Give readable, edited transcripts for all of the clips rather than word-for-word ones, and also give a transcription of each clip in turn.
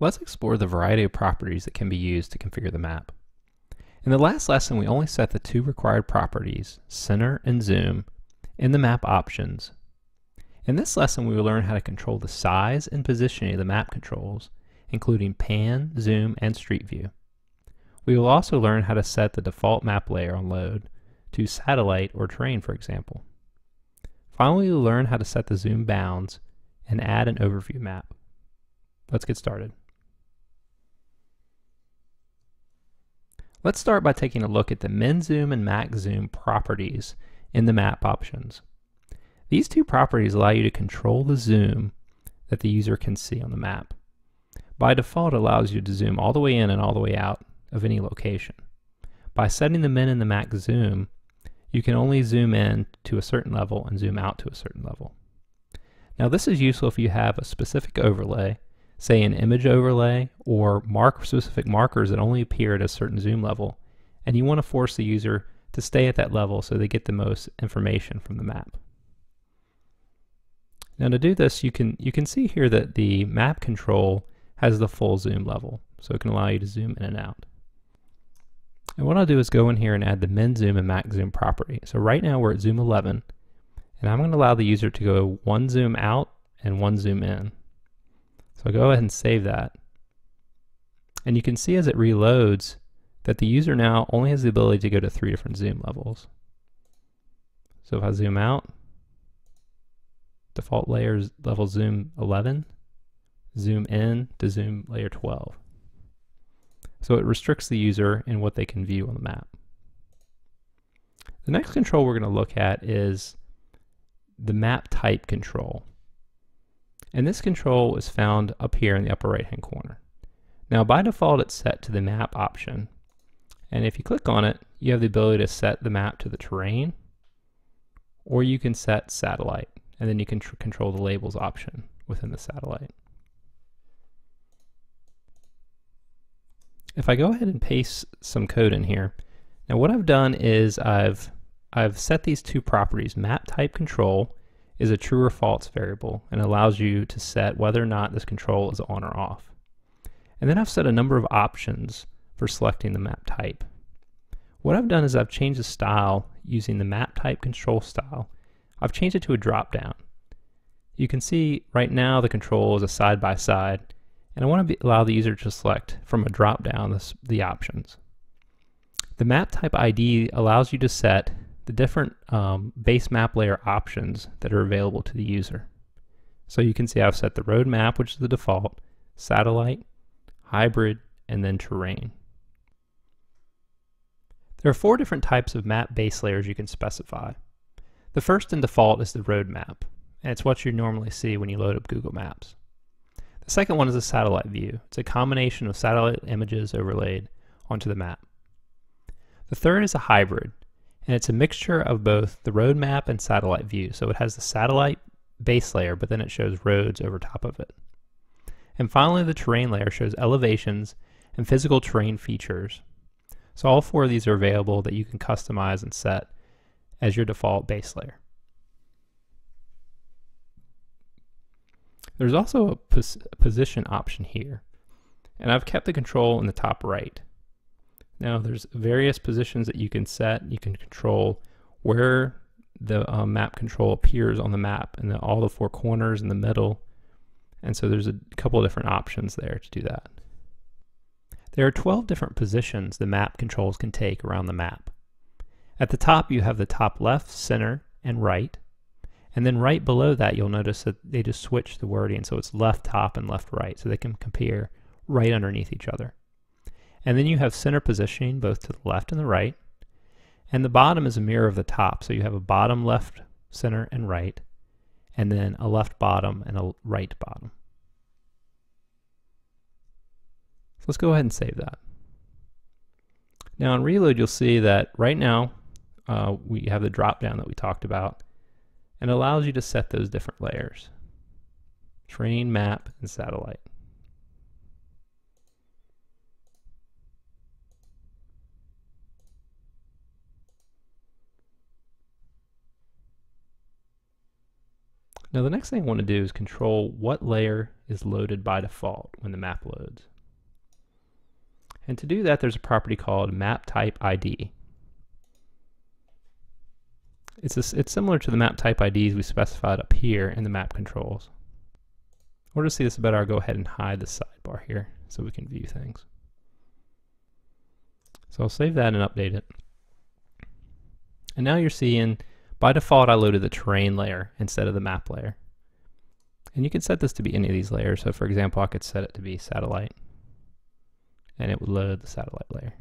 Let's explore the variety of properties that can be used to configure the map. In the last lesson, we only set the two required properties, center and zoom, in the map options. In this lesson, we will learn how to control the size and positioning of the map controls, including pan, zoom, and street view. We will also learn how to set the default map layer on load to satellite or terrain, for example. Finally, we will learn how to set the zoom bounds and add an overview map. Let's get started. Let's start by taking a look at the min zoom and max zoom properties in the map options. These two properties allow you to control the zoom that the user can see on the map. By default, it allows you to zoom all the way in and all the way out of any location. By setting the min and the max zoom, you can only zoom in to a certain level and zoom out to a certain level. Now this is useful if you have a specific overlay, say an image overlay, or specific markers that only appear at a certain zoom level, and you want to force the user to stay at that level so they get the most information from the map. Now to do this, you can see here that the map control has the full zoom level, so it can allow you to zoom in and out. And what I'll do is go in here and add the min zoom and max zoom property. So right now we're at zoom 11, and I'm going to allow the user to go one zoom out and one zoom in. So I'll go ahead and save that. And you can see as it reloads that the user now only has the ability to go to 3 different zoom levels. So if I zoom out, default layers level zoom 11, zoom in to zoom layer 12. So it restricts the user in what they can view on the map. The next control we're going to look at is the map type control. And this control is found up here in the upper right hand corner. Now by default it's set to the map option, and if you click on it you have the ability to set the map to the terrain, or you can set satellite, and then you can control the labels option within the satellite. If I go ahead and paste some code in here, now what I've done is I've set these two properties. Map type control is a true or false variable and allows you to set whether or not this control is on or off. And then I've set a number of options for selecting the map type. What I've done is I've changed the style using the map type control style. I've changed it to a drop down. You can see right now the control is a side by side, and I want to allow the user to select from a drop down the options. The map type ID allows you to set the different base map layer options that are available to the user. So you can see I've set the road map, which is the default, satellite, hybrid, and then terrain. There are 4 different types of map base layers you can specify. The first and default is the road map, and it's what you normally see when you load up Google Maps. The second one is a satellite view. It's a combination of satellite images overlaid onto the map. The third is a hybrid, and it's a mixture of both the road map and satellite view. So it has the satellite base layer, but then it shows roads over top of it. And finally, the terrain layer shows elevations and physical terrain features. So all 4 of these are available that you can customize and set as your default base layer. There's also a position option here, and I've kept the control in the top right. Now there's various positions that you can set. You can control where the map control appears on the map, and all the 4 corners in the middle, and so there's a couple of different options there to do that. There are 12 different positions the map controls can take around the map. At the top you have the top left, center, and right. And then right below that you'll notice that they just switch the wording, so it's left top and left right, so they can compare right underneath each other. And then you have center positioning both to the left and the right. And the bottom is a mirror of the top, so you have a bottom, left, center, and right, and then a left bottom and a right bottom. So let's go ahead and save that. Now on reload you'll see that right now we have the drop down that we talked about, and it allows you to set those different layers: terrain, map, and satellite. Now the next thing I want to do is control what layer is loaded by default when the map loads. And to do that, there's a property called map type ID. It's similar to the map type IDs we specified up here in the map controls. In order to see this better, I'll go ahead and hide the sidebar here so we can view things. So I'll save that and update it. And now you're seeing, by default, I loaded the terrain layer instead of the map layer. And you can set this to be any of these layers. So for example, I could set it to be satellite, and it would load the satellite layer.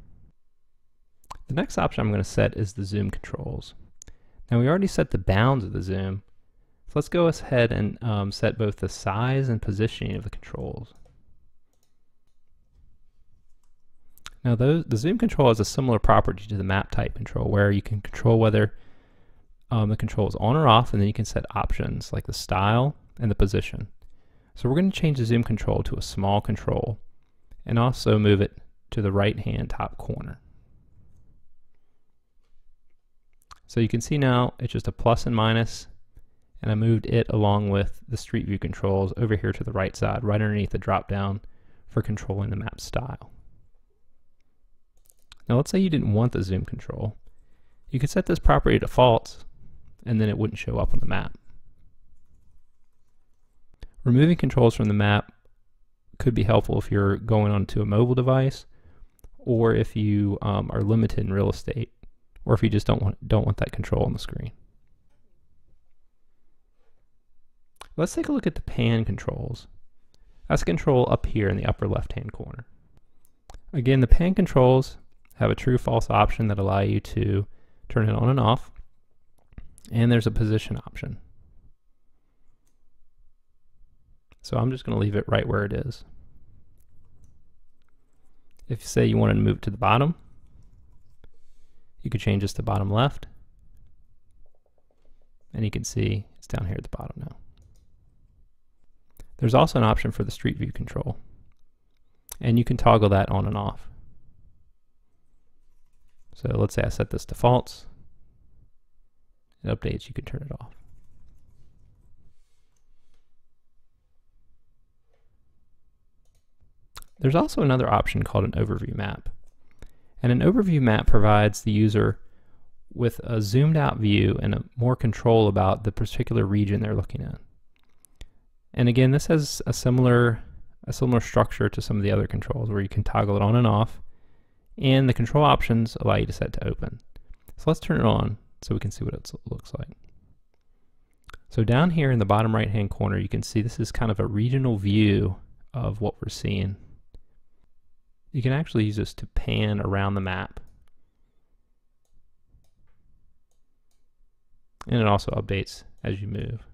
The next option I'm going to set is the zoom controls. Now we already set the bounds of the zoom, so let's go ahead and set both the size and positioning of the controls. Now the zoom control has a similar property to the map type control, where you can control whether the control is on or off, and then you can set options like the style and the position. So we're going to change the zoom control to a small control and also move it to the right hand top corner. So you can see now it's just a plus and minus, and I moved it along with the street view controls over here to the right side, right underneath the drop down for controlling the map style. Now let's say you didn't want the zoom control. You could set this property to false, and then it wouldn't show up on the map. Removing controls from the map could be helpful if you're going onto a mobile device, or if you are limited in real estate, or if you just don't want that control on the screen. Let's take a look at the pan controls. That's a control up here in the upper left-hand corner. Again, the pan controls have a true-false option that allow you to turn it on and off, and there's a position option. So I'm just going to leave it right where it is. If you say you wanted to move it to the bottom, you could change this to bottom left, and you can see it's down here at the bottom now. There's also an option for the street view control, and you can toggle that on and off. So let's say I set this to false. It updates, you can turn it off. There's also another option called an overview map. And an overview map provides the user with a zoomed out view and more control about the particular region they're looking at. And again, this has a similar structure to some of the other controls, where you can toggle it on and off, and the control options allow you to set to open. So let's turn it on so we can see what it looks like. So down here in the bottom right hand corner, you can see this is kind of a regional view of what we're seeing. You can actually use this to pan around the map. And it also updates as you move.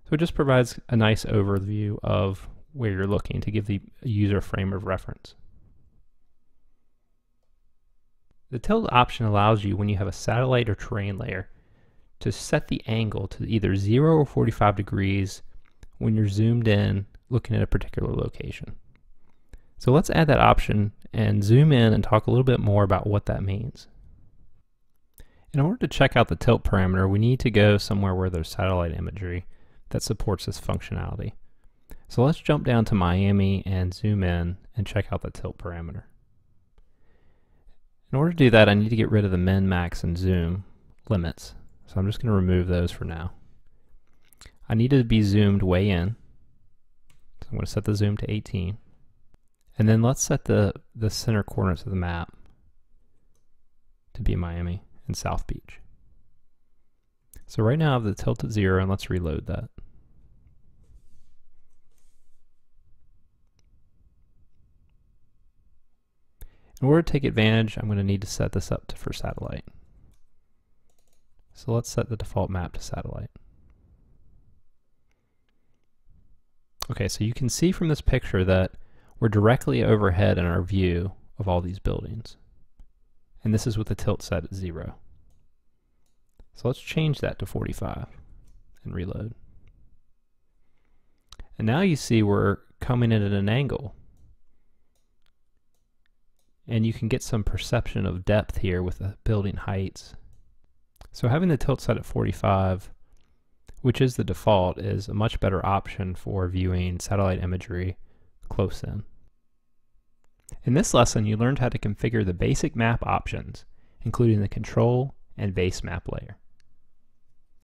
So it just provides a nice overview of where you're looking to give the user a frame of reference. The tilt option allows you, when you have a satellite or terrain layer, to set the angle to either 0 or 45 degrees when you're zoomed in looking at a particular location. So let's add that option and zoom in and talk a little bit more about what that means. In order to check out the tilt parameter, we need to go somewhere where there's satellite imagery that supports this functionality. So let's jump down to Miami and zoom in and check out the tilt parameter. In order to do that, I need to get rid of the min, max, and zoom limits. So I'm just going to remove those for now. I need it to be zoomed way in. So I'm going to set the zoom to 18. And then let's set the center coordinates of the map to be Miami and South Beach. So right now I have the tilt at 0, and let's reload that. In order to take advantage, I'm going to need to set this up for satellite. So let's set the default map to satellite. Okay, so you can see from this picture that we're directly overhead in our view of all these buildings. And this is with the tilt set at 0. So let's change that to 45 and reload. And now you see we're coming in at an angle. And you can get some perception of depth here with the building heights. So having the tilt set at 45 which is the default, is a much better option for viewing satellite imagery close in. In this lesson, you learned how to configure the basic map options, including the control and base map layer.